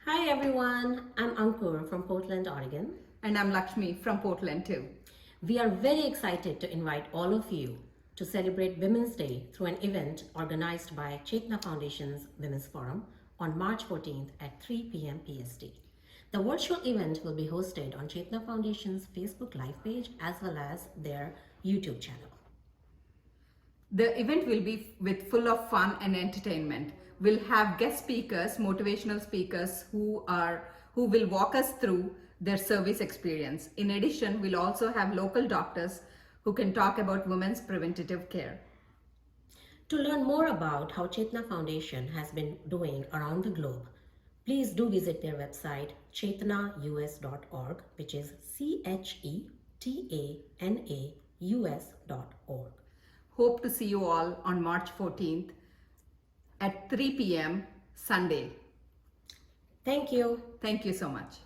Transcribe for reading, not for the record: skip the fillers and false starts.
Hi everyone, I'm Ankur from Portland, Oregon. And I'm Lakshmi from Portland too. We are very excited to invite all of you to celebrate Women's Day through an event organized by Chetana Foundation's Women's Forum on March 14th at 3 p.m. PST. The virtual event will be hosted on Chetana Foundation's Facebook Live page as well as their YouTube channel. The event will be full of fun and entertainment. We'll have guest speakers, motivational speakers who will walk us through their service experience. In addition, we'll also have local doctors who can talk about women's preventative care. To learn more about how Chetana Foundation has been doing around the globe, please do visit their website chetanaus.org, which is CHETANAUS.org. Hope to see you all on March 14th at 3 p.m. Sunday. Thank you. Thank you so much.